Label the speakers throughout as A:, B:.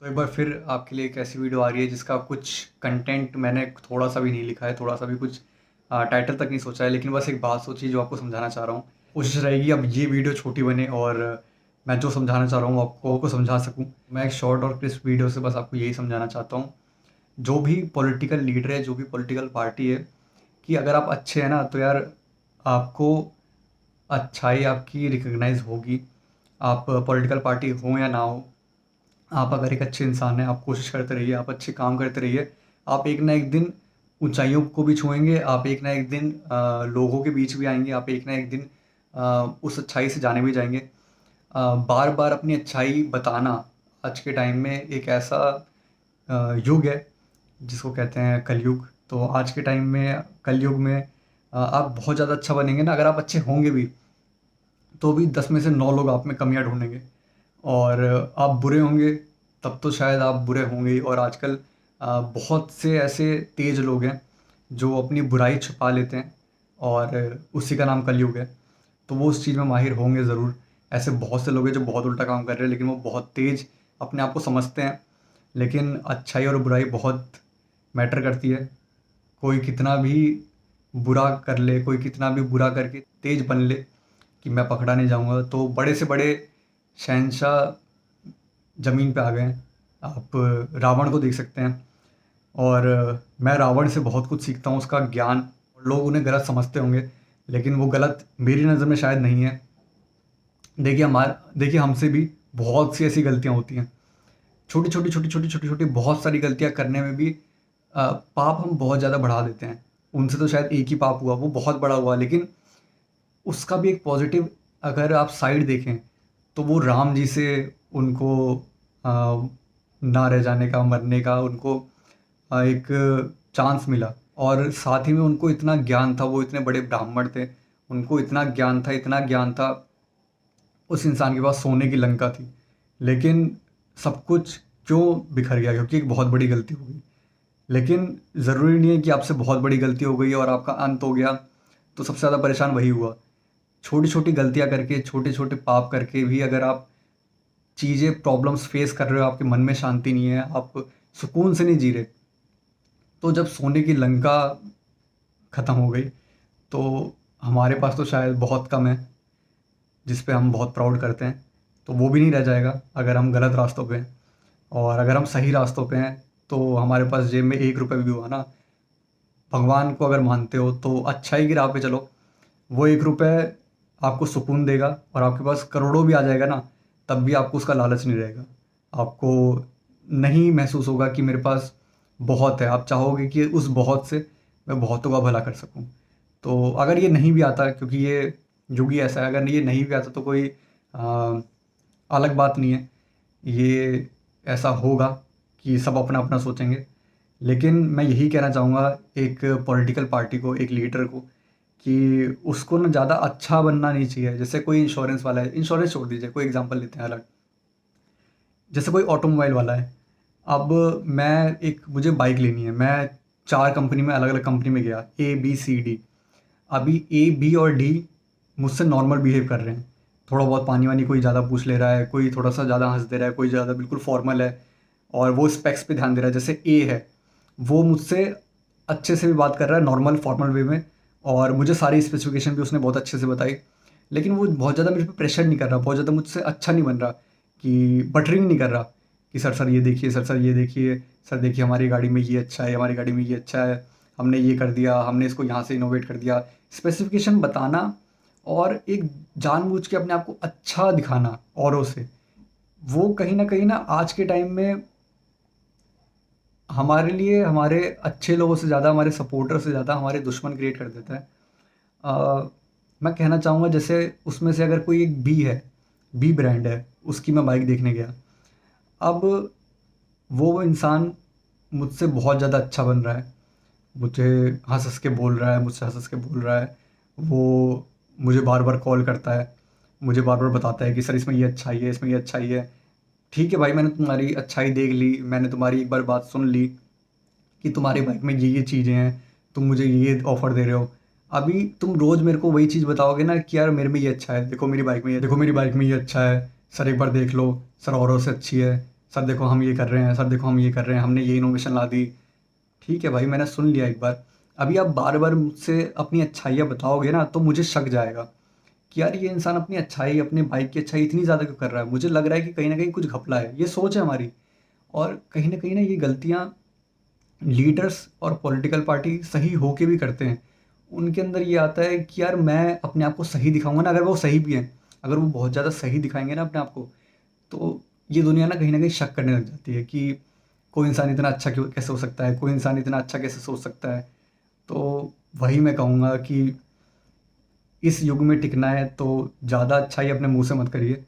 A: तो एक बार फिर आपके लिए एक ऐसी वीडियो आ रही है जिसका कुछ कंटेंट मैंने थोड़ा सा भी नहीं लिखा है, थोड़ा सा भी कुछ टाइटल तक नहीं सोचा है, लेकिन बस एक बात सोची जो आपको समझाना चाह रहा हूँ। कोशिश रहेगी अब ये वीडियो छोटी बने और मैं जो समझाना चाह रहा हूँ आपको समझा सकूँ। मैं एक शॉर्ट और क्रिस्प वीडियो से बस आपको यही समझाना चाहता हूँ। जो भी पॉलिटिकल लीडर है, जो भी पॉलिटिकल पार्टी है, कि अगर आप अच्छे हैं ना तो यार आपको अच्छाई आपकी रिकग्नाइज होगी। आप पॉलिटिकल पार्टी हो या ना हो, आप अगर एक अच्छे इंसान हैं, आप कोशिश करते रहिए, आप अच्छे काम करते रहिए, आप एक ना एक दिन ऊंचाइयों को भी छुएंगे, आप एक ना एक दिन लोगों के बीच भी आएंगे, आप एक ना एक दिन उस अच्छाई से जाने भी जाएंगे। बार बार अपनी अच्छाई बताना आज के टाइम में एक ऐसा युग है जिसको कहते हैं कलयुग। तो आज के टाइम में कलयुग में आप बहुत ज़्यादा अच्छा बनेंगे ना, अगर आप अच्छे होंगे भी तो भी 10 में से 9 लोग आप में कमियां ढूंढेंगे। और आप बुरे होंगे तब तो शायद आप बुरे होंगे ही। और आजकल बहुत से ऐसे तेज लोग हैं जो अपनी बुराई छुपा लेते हैं और उसी का नाम कलयुग है। तो वो उस चीज़ में माहिर होंगे ज़रूर। ऐसे बहुत से लोग हैं जो बहुत उल्टा काम कर रहे हैं, लेकिन वो बहुत तेज अपने आप को समझते हैं। लेकिन अच्छाई और बुराई बहुत मैटर करती है। कोई कितना भी बुरा कर ले, कोई कितना भी बुरा करके तेज बन ले कि मैं पकड़ा नहीं जाऊंगा, तो बड़े से बड़े शहंशाह ज़मीन पे आ गए हैं। आप रावण को देख सकते हैं। और मैं रावण से बहुत कुछ सीखता हूँ, उसका ज्ञान। लोग उन्हें गलत समझते होंगे, लेकिन वो गलत मेरी नज़र में शायद नहीं है। देखिए हमसे भी बहुत सी ऐसी गलतियाँ होती हैं, छोटी छोटी बहुत सारी गलतियाँ करने में भी पाप हम बहुत ज़्यादा बढ़ा देते हैं। उनसे तो शायद एक ही पाप हुआ, वो बहुत बड़ा हुआ, लेकिन उसका भी एक पॉजिटिव अगर आप साइड देखें तो वो राम जी से उनको ना रह जाने का, मरने का उनको एक चांस मिला। और साथ ही में उनको इतना ज्ञान था, वो इतने बड़े ब्राह्मण थे, उनको इतना ज्ञान था, इतना ज्ञान था। उस इंसान के पास सोने की लंका थी, लेकिन सब कुछ क्यों बिखर गया? क्योंकि एक बहुत बड़ी गलती हो गई। लेकिन ज़रूरी नहीं है कि आपसे बहुत बड़ी गलती हो गई और आपका अंत हो गया तो सबसे ज़्यादा परेशान वही हुआ। छोटी छोटी गलतियां करके, छोटे छोटे पाप करके भी अगर आप चीज़ें प्रॉब्लम्स फेस कर रहे हो, आपके मन में शांति नहीं है, आप सुकून से नहीं जी रहे, तो जब सोने की लंका ख़त्म हो गई तो हमारे पास तो शायद बहुत कम है जिस पे हम बहुत प्राउड करते हैं, तो वो भी नहीं रह जाएगा अगर हम गलत रास्तों पे हैं। और अगर हम सही रास्तों पे हैं तो हमारे पास जेब में 1 रुपये भी हुआ ना, भगवान को अगर मानते हो तो अच्छाई की राह पे चलो, वो 1 रुपये आपको सुकून देगा। और आपके पास करोड़ों भी आ जाएगा ना, तब भी आपको उसका लालच नहीं रहेगा। आपको नहीं महसूस होगा कि मेरे पास बहुत है। आप चाहोगे कि उस बहुत से मैं बहुतों का भला कर सकूं। तो अगर ये नहीं भी आता, क्योंकि ये युग ही ऐसा है, अगर ये नहीं भी आता तो कोई आ, अलग बात नहीं है। ये ऐसा होगा कि सब अपना अपना सोचेंगे। लेकिन मैं यही कहना चाहूँगा एक पॉलिटिकल पार्टी को, एक लीडर को, कि उसको ना ज़्यादा अच्छा बनना नहीं चाहिए। जैसे कोई इंश्योरेंस वाला है, इंश्योरेंस छोड़ दीजिए, कोई एग्जांपल लेते हैं अलग। जैसे कोई ऑटोमोबाइल वाला है। अब मुझे बाइक लेनी है, मैं 4 कंपनी में, अलग अलग कंपनी में गया, ए बी सी डी। अभी ए बी और डी मुझसे नॉर्मल बिहेव कर रहे हैं। थोड़ा बहुत पानी वानी कोई ज़्यादा पूछ ले रहा है, कोई थोड़ा सा ज़्यादा हंस दे रहा है, कोई ज़्यादा बिल्कुल फॉर्मल है, और वो स्पेक्स पे ध्यान दे रहा है। जैसे ए है, वो मुझसे अच्छे से भी बात कर रहा है, नॉर्मल फॉर्मल वे में, और मुझे सारी स्पेसिफिकेशन भी उसने बहुत अच्छे से बताई। लेकिन वो बहुत ज़्यादा मेरे पे प्रेशर नहीं कर रहा, बहुत ज़्यादा मुझसे अच्छा नहीं बन रहा, कि बटरिंग नहीं कर रहा कि सर सर ये देखिए, सर सर ये देखिए, सर देखिए हमारी गाड़ी में ये अच्छा है, हमारी गाड़ी में ये अच्छा है, हमने ये कर दिया, हमने इसको यहाँ से इनोवेट कर दिया। स्पेसिफिकेशन बताना और एक जानबूझ के अपने आप को अच्छा दिखाना औरों से, वो कहीं ना आज के टाइम में हमारे लिए, हमारे अच्छे लोगों से ज़्यादा, हमारे सपोर्टर से ज़्यादा हमारे दुश्मन क्रिएट कर देता है। मैं कहना चाहूँगा, जैसे उसमें से अगर कोई एक बी है, बी ब्रांड है, उसकी मैं बाइक देखने गया। अब वो इंसान मुझसे बहुत ज़्यादा अच्छा बन रहा है, मुझे हंस हंस के बोल रहा है, मुझसे हंस हंस के बोल रहा है। वो मुझे बार बार कॉल करता है, मुझे बार बार बताता है कि सर इसमें ये अच्छाई है, इसमें ये अच्छाई है। ठीक है भाई, मैंने तुम्हारी अच्छाई देख ली, मैंने तुम्हारी एक बार बात सुन ली कि तुम्हारी बाइक में ये चीज़ें हैं, तुम मुझे ये ऑफ़र दे रहे हो। अभी तुम रोज़ मेरे को वही चीज़ बताओगे ना कि यार मेरे में ये अच्छा है, देखो मेरी बाइक में ये, देखो मेरी बाइक में ये अच्छा है, सर एक बार देख लो, सर औरों से अच्छी है, सर देखो हम ये कर रहे हैं, सर देखो हम ये कर रहे हैं, हमने ये इनोवेशन ला दी। ठीक है भाई, मैंने सुन लिया एक बार। अभी आप बार-बार मुझसे अपनी अच्छाइयाँ बताओगे ना, तो मुझे शक जाएगा कि यार ये इंसान अपनी अच्छाई, अपने बाइक की अच्छाई इतनी ज़्यादा क्यों कर रहा है? मुझे लग रहा है कि कहीं न कहीं कुछ घपला है। ये सोच है हमारी। और कहीं न कहीं ना ये गलतियाँ लीडर्स और पॉलिटिकल पार्टी सही होके भी करते हैं। उनके अंदर ये आता है कि यार मैं अपने आप को सही दिखाऊँगा ना, अगर वो सही भी हैं, अगर वो बहुत ज़्यादा सही दिखाएँगे ना अपने आप को, तो ये दुनिया ना कहीं न कहीं शक करने लग जाती है कि कोई इंसान इतना अच्छा क्यों कैसे हो सकता है? कोई इंसान इतना अच्छा कैसे सोच सकता है? तो वही मैं कहूँगा कि इस युग में टिकना है तो ज़्यादा अच्छाई अपने मुँह से मत करिए।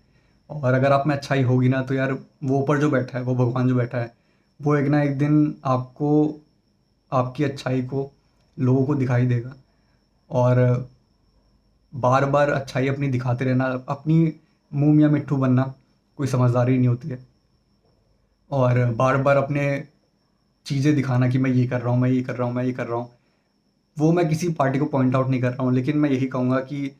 A: और अगर आप में अच्छाई होगी ना, तो यार वो ऊपर जो बैठा है, वो भगवान जो बैठा है, वो एक ना एक दिन आपको आपकी अच्छाई को लोगों को दिखाई देगा। और बार-बार अच्छाई अपनी दिखाते रहना, अपनी मुँह मियाँ मिट्ठू बनना कोई समझदारी नहीं होती है। और बार-बार अपने चीज़ें दिखाना कि मैं ये कर रहा हूँ, मैं ये कर रहा हूँ, मैं ये कर रहा हूँ। वो मैं किसी पार्टी को पॉइंट आउट नहीं कर रहा हूँ, लेकिन मैं यही कहूँगा कि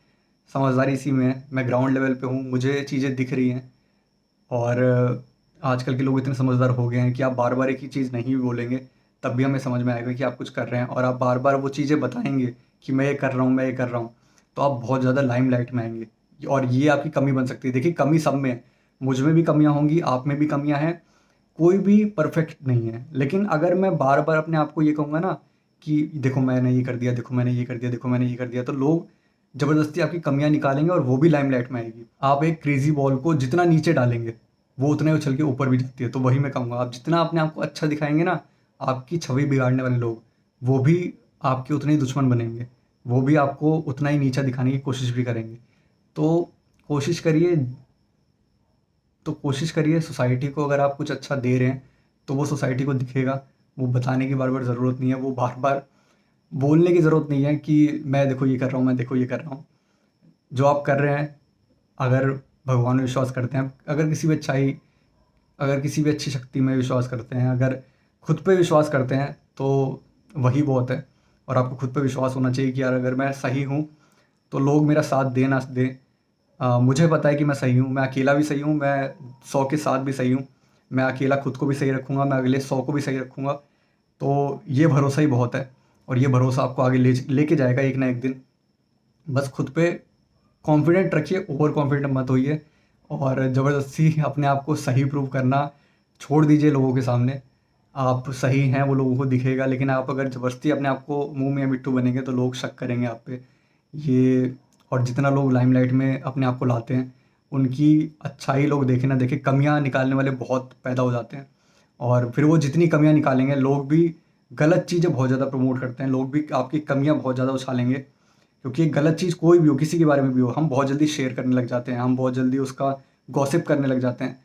A: समझदारी इसी में है। मैं ग्राउंड लेवल पे हूँ, मुझे चीज़ें दिख रही हैं। और आजकल के लोग इतने समझदार हो गए हैं कि आप बार-बार एक ही चीज़ नहीं भी बोलेंगे, तब भी हमें समझ में आएगा कि आप कुछ कर रहे हैं। और आप बार-बार वो चीज़ें बताएँगे कि मैं ये कर रहा हूँ, मैं ये कर रहा हूँ, तो आप बहुत ज़्यादा लाइमलाइट में आएँगे। और ये आपकी कमी बन सकती है। देखिए, कमी सब में है। मुझ में भी कमियाँ होंगी, आप में भी कमियाँ हैं। कोई भी परफेक्ट नहीं है। लेकिन अगर मैं बार-बार अपने आप को ये कहूँगा ना कि देखो मैंने ये कर दिया, देखो मैंने ये कर दिया, देखो मैंने ये कर दिया, तो लोग ज़बरदस्ती आपकी कमियाँ निकालेंगे और वो भी लाइमलाइट में आएगी। आप एक क्रेज़ी बॉल को जितना नीचे डालेंगे, वो उतना ही उछल के ऊपर भी जाती है। तो वही मैं कहूँगा, आप जितना अपने आप को अच्छा दिखाएँगे ना, आपकी छवि बिगाड़ने वाले लोग, वो भी आपके उतने ही दुश्मन बनेंगे। वो भी आपको उतना ही नीचा दिखाने की कोशिश भी करेंगे। तो कोशिश करिए तो कोशिश करिए सोसाइटी को, अगर आप कुछ अच्छा दे रहे हैं, तो वो सोसाइटी को दिखेगा। वो बताने की बार-बार ज़रूरत नहीं है, वो बार-बार बोलने की ज़रूरत नहीं है कि मैं देखो ये कर रहा हूँ, मैं देखो ये कर रहा हूँ। जो आप कर रहे हैं, अगर भगवान में विश्वास करते हैं, अगर किसी भी अच्छी शक्ति में विश्वास करते हैं, अगर खुद पे विश्वास करते हैं, तो वही बहुत है। और आपको खुद पे विश्वास होना चाहिए कि यार अगर मैं सही हूँ, तो लोग मेरा साथ दें ना दें, मुझे पता है कि मैं सही हूँ, मैं अकेला भी सही हूँ, मैं 100 के साथ भी सही हूँ। मैं अकेला खुद को भी सही रखूँगा, मैं अगले 100 को भी सही रखूँगा। तो ये भरोसा ही बहुत है। और ये भरोसा आपको आगे लेके जाएगा एक ना एक दिन। बस खुद पे कॉन्फिडेंट रखिए, ओवर कॉन्फिडेंट मत होइए। और ज़बरदस्ती अपने आप को सही प्रूव करना छोड़ दीजिए लोगों के सामने। आप सही हैं वो लोगों को दिखेगा, लेकिन आप अगर ज़बरदस्ती अपने आप को मुँह मियाँ मिट्ठू बनेंगे, तो लोग शक करेंगे आप पे। ये और जितना लोग लाइमलाइट में अपने आप को लाते हैं, उनकी अच्छाई लोग देखें ना देखें, कमियाँ निकालने वाले बहुत पैदा हो जाते हैं। और फिर वो जितनी कमियाँ निकालेंगे, लोग भी गलत चीज़ें बहुत ज़्यादा प्रमोट करते हैं, लोग भी आपकी कमियाँ बहुत ज़्यादा उछालेंगे। क्योंकि एक गलत चीज़ कोई भी हो, किसी के बारे में भी हो, हम बहुत जल्दी शेयर करने लग जाते हैं, हम बहुत जल्दी उसका गॉसिप करने लग जाते हैं।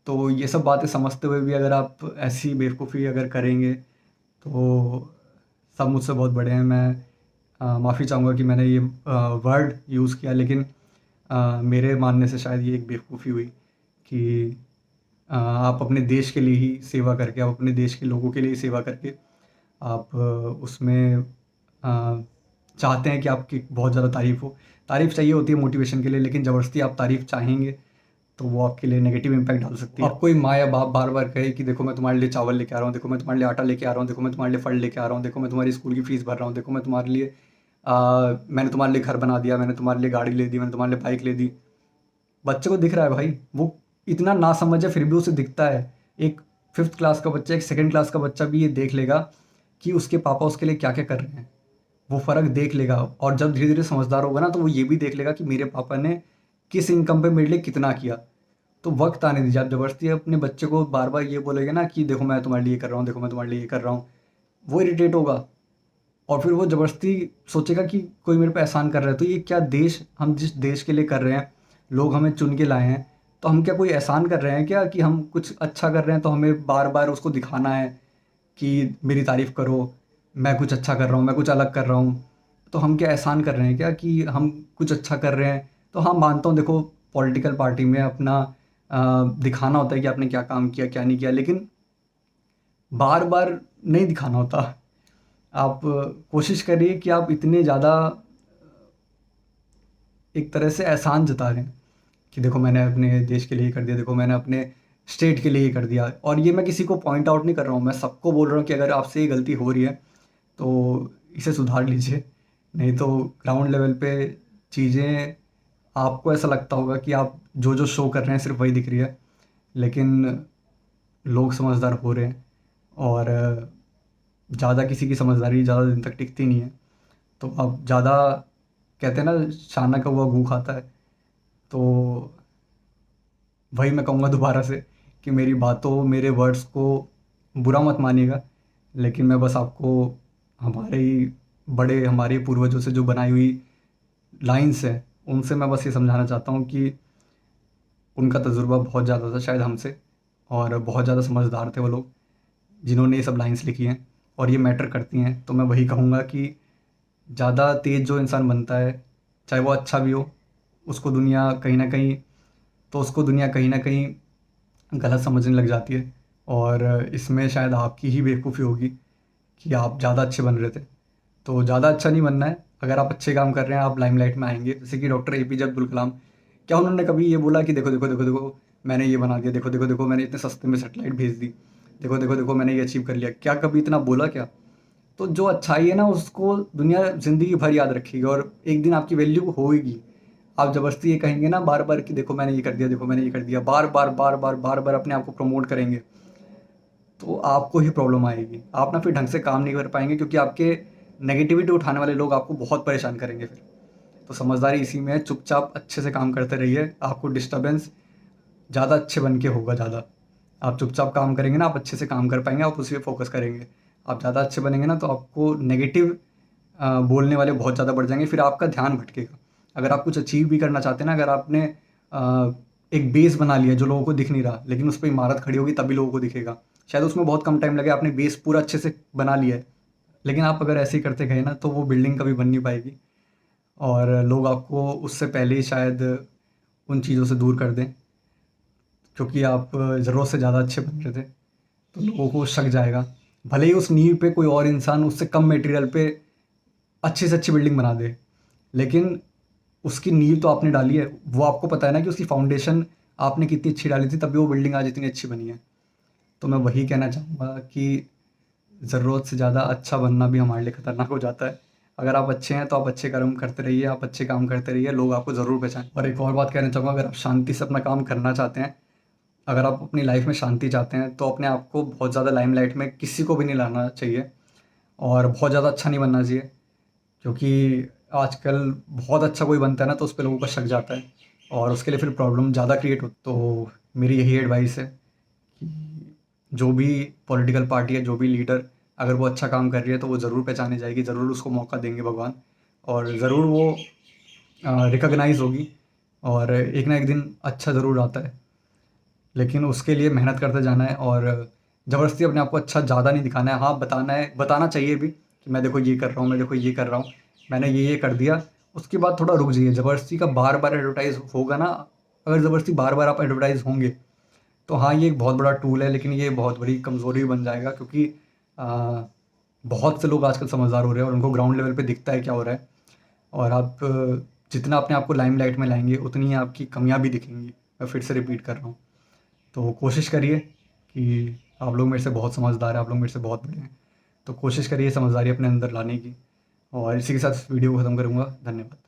A: तो ये सब बातें समझते हुए भी अगर आप ऐसी बेवकूफ़ी अगर करेंगे, तो सब मुझसे बहुत बड़े हैं। मैं माफ़ी चाहूँगा कि मैंने ये वर्ड यूज़ किया, लेकिन मेरे मानने से शायद ये एक बेवकूफ़ी हुई कि आप अपने देश के लिए ही सेवा करके, आप अपने देश के लोगों के लिए ही सेवा करके, आप उसमें चाहते हैं कि आपकी बहुत ज़्यादा तारीफ़ हो। तारीफ़ चाहिए होती है मोटिवेशन के लिए, लेकिन ज़बरदस्ती आप तारीफ़ चाहेंगे, तो वो आपके लिए नेगेटिव इम्पैक्ट डाल सकती है। अब कोई माँ या बाप बार-बार कहे कि देखो मैं तुम्हारे लिए चावल लेके आ रहा हूँ, देखो मैं तुम्हारे लिए आटा लेके आ रहा हूँ, देखो मैं तुम्हारे लिए फल लेके आ रहा हूँ, देखो मैं तुम्हारी स्कूल की फ़ीस भर रहा हूँ, देखो मैं तुम्हारे लिए मैंने तुम्हारे लिए घर बना दिया, मैंने तुम्हारे लिए गाड़ी ले दी, मैंने तुम्हारे लिए बाइक ले दी। बच्चे को दिख रहा है भाई, वो इतना नासमझ है फिर भी उसे दिखता है। एक 5th क्लास का बच्चा, एक 2nd क्लास का बच्चा भी ये देख लेगा कि उसके पापा उसके लिए क्या-क्या कर रहे हैं। वो फ़र्क देख लेगा, और जब धीरे-धीरे समझदार होगा ना, तो वो ये भी देख लेगा कि मेरे पापा ने किस इनकम पे मेरे लिए कितना किया। तो वक़्त आने दीजिए। आप ज़बरदस्ती अपने बच्चे को बार-बार ये बोलेंगे ना कि देखो मैं तुम्हारे लिए ये कर रहा हूँ, देखो मैं तुम्हारे लिए ये कर रहा हूँ, वो इरिटेट होगा। और फिर वो ज़बरदस्ती सोचेगा कि कोई मेरे पे एहसान कर रहा है। तो ये क्या देश, हम जिस देश के लिए कर रहे हैं, लोग हमें चुन के लाए हैं, तो हम क्या कोई एहसान कर रहे हैं क्या कि हम कुछ अच्छा कर रहे हैं तो हमें बार-बार उसको दिखाना है कि मेरी तारीफ़ करो, मैं कुछ अच्छा कर रहा हूँ, मैं कुछ अलग कर रहा हूँ। तो हम क्या एहसान कर रहे हैं क्या कि हम कुछ अच्छा कर रहे हैं? तो हाँ, मानता हूँ देखो, पॉलिटिकल पार्टी में अपना दिखाना होता है कि आपने क्या काम किया, क्या नहीं किया, लेकिन बार-बार नहीं दिखाना होता। आप कोशिश करिए कि आप इतने ज़्यादा एक तरह से एहसान जता रहे हैं कि देखो मैंने अपने देश के लिए ये कर दिया, देखो मैंने अपने स्टेट के लिए ये कर दिया। और ये मैं किसी को पॉइंट आउट नहीं कर रहा हूँ, मैं सबको बोल रहा हूँ कि अगर आपसे ये गलती हो रही है तो इसे सुधार लीजिए। नहीं तो ग्राउंड लेवल पे चीज़ें आपको ऐसा लगता होगा कि आप जो जो शो कर रहे हैं सिर्फ वही दिख रही है, लेकिन लोग समझदार हो रहे हैं। और ज़्यादा किसी की समझदारी ज़्यादा दिन तक टिकती नहीं है। तो अब ज़्यादा कहते हैं ना, शाना का हुआ गू खाता है। तो वही मैं कहूँगा दोबारा से कि मेरी बातों, मेरे वर्ड्स को बुरा मत मानिएगा, लेकिन मैं बस आपको हमारे ही बड़े, हमारे पूर्वजों से जो बनाई हुई लाइन्स हैं, उनसे मैं बस ये समझाना चाहता हूँ कि उनका तजुर्बा बहुत ज़्यादा था शायद हमसे, और बहुत ज़्यादा समझदार थे वो लोग जिन्होंने ये सब लाइन्स लिखी हैं, और ये मैटर करती हैं। तो मैं वही कहूँगा कि ज़्यादा तेज़ जो इंसान बनता है, चाहे वो अच्छा भी हो, उसको दुनिया कहीं न कहीं गलत समझने लग जाती है। और इसमें शायद आपकी ही बेवकूफ़ी होगी कि आप ज़्यादा अच्छे बन रहे थे। तो ज़्यादा अच्छा नहीं बनना है, अगर आप अच्छे काम कर रहे हैं आप लाइमलाइट में आएँगे। जैसे कि डॉक्टर एपीजे अब्दुल कलाम, क्या उन्होंने कभी ये बोला कि देखो, देखो, देखो, देखो मैंने ये बना दिया, देखो, देखो, देखो मैंने इतने सस्ते में सैटेलाइट भेज दी, देखो, देखो, देखो मैंने ये अचीव कर लिया, क्या कभी इतना बोला क्या? तो जो अच्छाई है ना, उसको दुनिया ज़िंदगी भर याद रखेगी और एक दिन आपकी वैल्यू होएगी। आप ज़बरदस्ती ये कहेंगे ना बार-बार कि देखो मैंने ये कर दिया, देखो मैंने ये कर दिया, बार-बार, बार-बार, बार-बार अपने आप को प्रमोट करेंगे, तो आपको ही प्रॉब्लम आएगी। आप ना फिर ढंग से काम नहीं कर पाएँगे, क्योंकि आपके नेगेटिविटी उठाने वाले लोग आपको बहुत परेशान करेंगे फिर। तो समझदारी इसी में है, चुपचाप अच्छे से काम करते रहिए, आपको डिस्टर्बेंस ज़्यादा अच्छे बन के होगा ज़्यादा। आप चुपचाप काम करेंगे ना, आप अच्छे से काम कर पाएँगे, आप उसी पे फ़ोकस करेंगे। आप ज़्यादा अच्छे बनेंगे ना, तो आपको नेगेटिव बोलने वाले बहुत ज़्यादा बढ़ जाएँगे, फिर आपका ध्यान भटकेगा। अगर आप कुछ अचीव भी करना चाहते हैं ना, अगर आपने एक बेस बना लिया जो लोगों को दिख नहीं रहा, लेकिन उस पे इमारत खड़ी होगी तभी लोगों को दिखेगा। शायद उसमें बहुत कम टाइम लगे, आपने बेस पूरा अच्छे से बना लिया है, लेकिन आप अगर ऐसे ही करते गए ना, तो वो बिल्डिंग कभी बन नहीं पाएगी और लोग आपको उससे पहले ही शायद उन चीज़ों से दूर कर दें, क्योंकि आप ज़रूरत से ज़्यादा अच्छे बन रहे थे। तो लोगों को शक जाएगा, भले ही उस नींव पे कोई और इंसान उससे कम मटेरियल पे अच्छी से अच्छी बिल्डिंग बना दे, लेकिन उसकी नींव तो आपने डाली है, वो आपको पता है ना कि उसकी फाउंडेशन आपने कितनी अच्छी डाली थी, तभी वो बिल्डिंग आज इतनी अच्छी बनी है। तो मैं वही कहना चाहूँगा कि ज़रूरत से ज़्यादा अच्छा बनना भी हमारे लिए खतरनाक हो जाता है। अगर आप अच्छे हैं तो आप अच्छे कर्म करते रहिए, आप अच्छे काम करते रहिए, लोग आपको ज़रूर पहचानें। और एक और बात कहना चाहूँगा, अगर आप शांति से अपना काम करना चाहते हैं, अगर आप अपनी लाइफ में शांति चाहते हैं, तो अपने आप को बहुत ज़्यादा लाइमलाइट में किसी को भी नहीं लाना चाहिए और बहुत ज़्यादा अच्छा नहीं बनना चाहिए, क्योंकि आजकल बहुत अच्छा कोई बनता है ना, तो उस पे लोगों का शक जाता है और उसके लिए फिर प्रॉब्लम ज़्यादा क्रिएट हो। तो मेरी यही एडवाइस है कि जो भी पॉलिटिकल पार्टी है, जो भी लीडर, अगर वो अच्छा काम कर रही है तो वो ज़रूर पहचानी जाएगी, ज़रूर उसको मौका देंगे भगवान, और ज़रूर वो रिकॉग्नाइज़ होगी और एक ना एक दिन अच्छा ज़रूर आता है। लेकिन उसके लिए मेहनत करते जाना है और ज़बरदस्ती अपने आप को अच्छा ज़्यादा नहीं दिखाना है। हाँ, बताना चाहिए भी कि मैं देखो ये कर रहा हूँ, मैं देखो ये कर रहा हूँ, मैंने ये कर दिया। उसके बाद थोड़ा रुक जाइए, ज़बरदस्ती का बार-बार एडवर्टाइज़ होगा ना, अगर ज़बरदस्ती बार-बार आप एडवर्टाइज़ होंगे, तो हाँ, ये एक बहुत बड़ा टूल है, लेकिन ये बहुत बड़ी कमज़ोरी बन जाएगा, क्योंकि अ, बहुत से लोग आजकल समझदार हो रहे हैं और उनको ग्राउंड लेवल पे दिखता है क्या हो रहा है। और आप जितना अपने आप को लाइमलाइट में लाएँगे, उतनी ही आपकी कमियाँ भी दिखेंगी। मैं फिर से रिपीट कर रहा हूँ। तो कोशिश करिए कि आप लोग मेरे से बहुत समझदार हैं, आप लोग मेरे से बहुत बड़े हैं। तो कोशिश करिए समझदारी अपने अंदर लाने की, और इसी के साथ इस वीडियो को ख़त्म करूँगा। धन्यवाद।